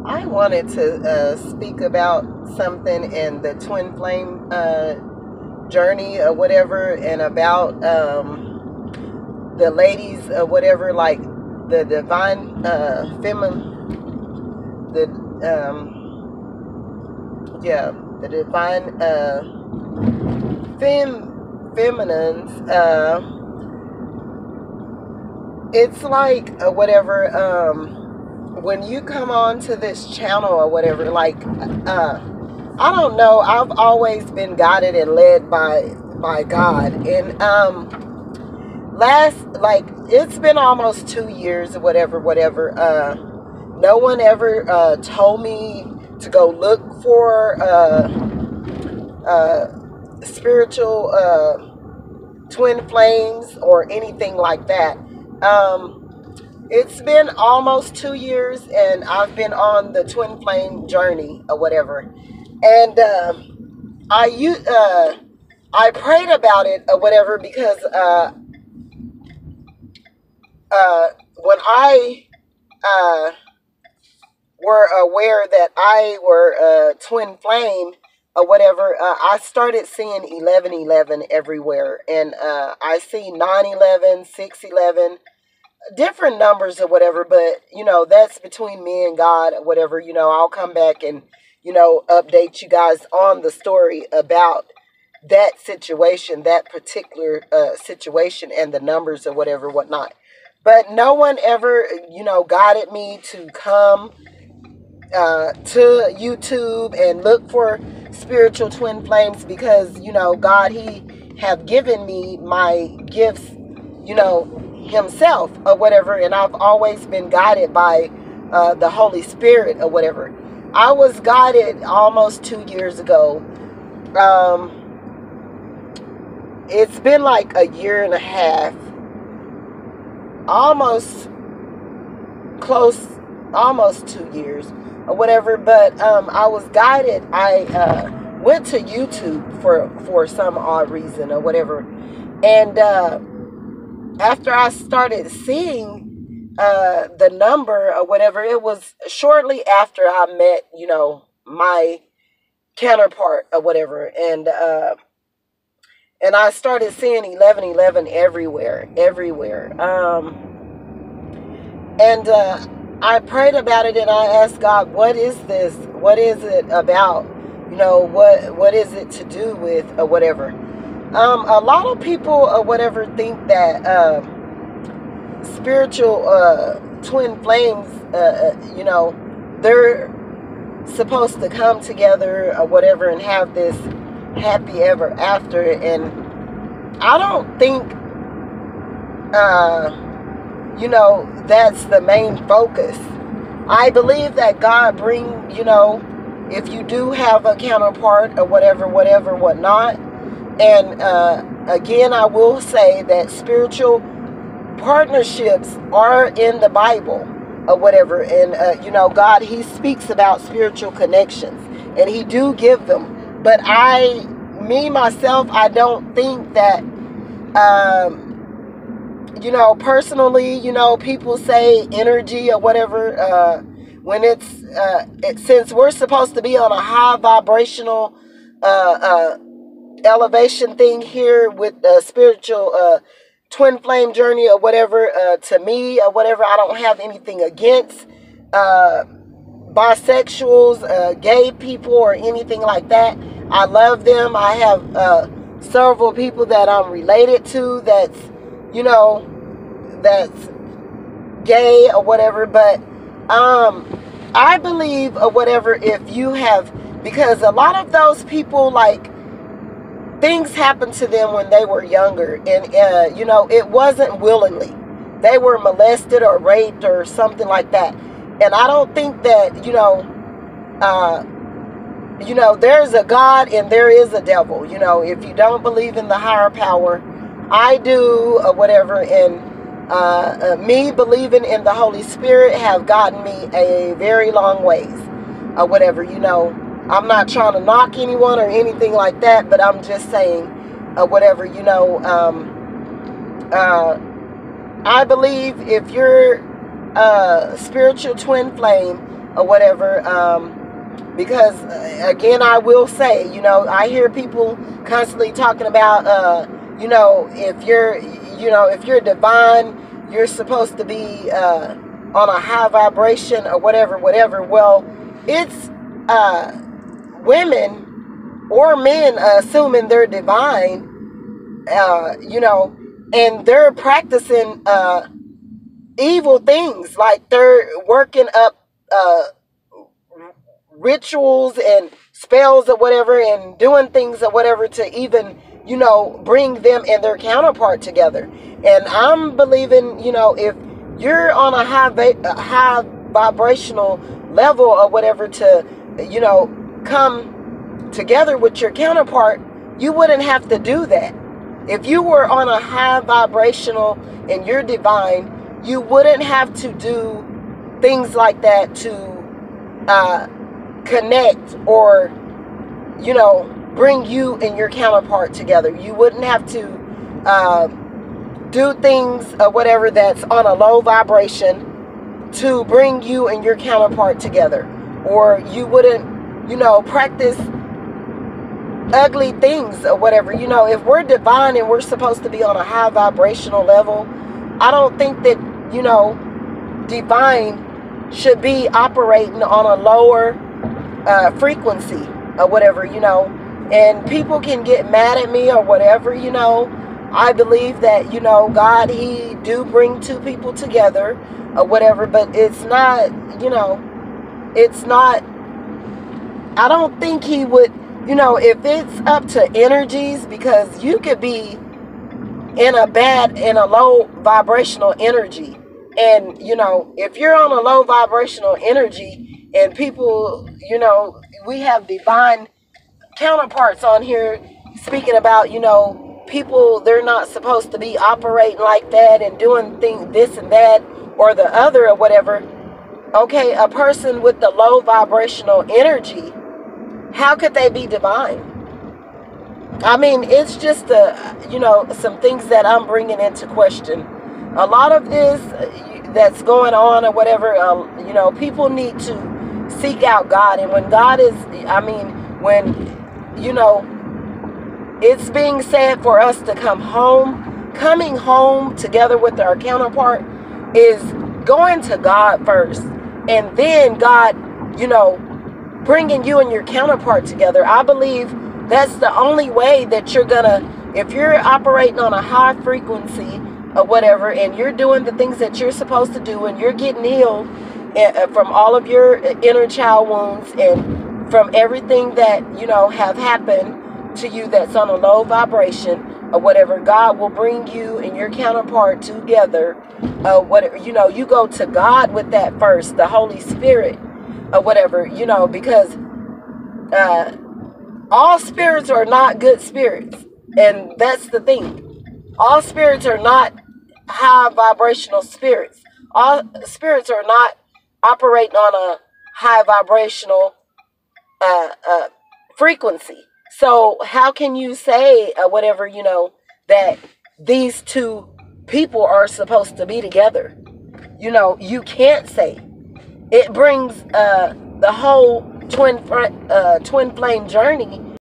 I wanted to speak about something in the twin flame journey or whatever, and about the ladies or whatever, like the divine the the divine feminines. It's like whatever. When you come on to this channel or whatever, like I don't know, I've always been guided and led by God. And it's been almost 2 years or whatever. No one ever told me to go look for spiritual twin flames or anything like that. It's been almost 2 years, and I've been on the twin flame journey or whatever. And I prayed about it or whatever, because when I were aware that I were twin flame or whatever, I started seeing 1111 everywhere, and I see 911, 611. Different numbers or whatever, but that's between me and God or whatever. I'll come back and update you guys on the story about that situation, that particular situation, and the numbers or whatever, whatnot. But no one ever guided me to come to YouTube and look for spiritual twin flames, because God, He have given me my gifts Himself or whatever, and I've always been guided by the Holy Spirit or whatever. I was guided almost 2 years ago. It's been like a year and a half, almost 2 years or whatever. But I was guided. I went to YouTube for some odd reason or whatever, and after I started seeing the number or whatever, it was shortly after I met, my counterpart or whatever. And I started seeing 1111 everywhere. And I prayed about it, and I asked God, what is this? What is it about? What is it to do with or whatever? A lot of people or whatever think that spiritual twin flames, they're supposed to come together or whatever and have this happy ever after. And I don't think, that's the main focus. I believe that God bring, if you do have a counterpart or whatever, whatnot. And again, I will say that spiritual partnerships are in the Bible or whatever. And, God, He speaks about spiritual connections, and He do give them. But myself, I don't think that, personally, people say energy or whatever, when since we're supposed to be on a high vibrational elevation thing here with the spiritual twin flame journey or whatever, to me or whatever, I don't have anything against bisexuals, gay people, or anything like that. I love them. I have several people that I'm related to that's gay or whatever. But I believe or whatever, if you have, because a lot of those people, like, things happened to them when they were younger, and it wasn't willingly. They were molested or raped or something like that. And I don't think that there's a God and there is a devil. If you don't believe in the higher power, I do or whatever. And me believing in the Holy Spirit have gotten me a very long ways or whatever. I'm not trying to knock anyone or anything like that, but I'm just saying, whatever, I believe if you're spiritual twin flame, or whatever. Because again, I will say, I hear people constantly talking about, if you're divine, you're supposed to be on a high vibration or whatever. Well, it's women or men assuming they're divine, and they're practicing evil things, like they're working up rituals and spells or whatever, and doing things or whatever to even, bring them and their counterpart together. And I'm believing, if you're on a high vibrational level or whatever to, come together with your counterpart, you wouldn't have to do that. If you were on a high vibrational and you're divine, you wouldn't have to do things like that to connect or, bring you and your counterpart together. You wouldn't have to do things or whatever that's on a low vibration to bring you and your counterpart together. Or you wouldn't, practice ugly things or whatever. If we're divine and we're supposed to be on a high vibrational level, I don't think that, divine should be operating on a lower frequency or whatever, and people can get mad at me or whatever. I believe that, God, he do bring two people together or whatever, but it's not, I don't think he would, if it's up to energies, because you could be in a low vibrational energy. And, if you're on a low vibrational energy and people, we have divine counterparts on here speaking about, people, they're not supposed to be operating like that and doing things, this and that, or the other or whatever. Okay, a person with the low vibrational energy, how could they be divine? I mean, it's just some things that I'm bringing into question. A lot of this that's going on or whatever, people need to seek out God. And when God is, it's being said for us to come home, coming home together with our counterpart is going to God first. And then God, bringing you and your counterpart together. I believe that's the only way that you're gonna, if you're operating on a high frequency or whatever, and you're doing the things that you're supposed to do, and you're getting healed from all of your inner child wounds and from everything that, have happened to you that's on a low vibration or whatever, God will bring you and your counterpart together. Whatever, you go to God with that first, the Holy Spirit or whatever, because all spirits are not good spirits. And that's the thing. All spirits are not high vibrational spirits. All spirits are not operating on a high vibrational frequency. So how can you say whatever, that these two people are supposed to be together? You can't say. It brings the whole twin flame journey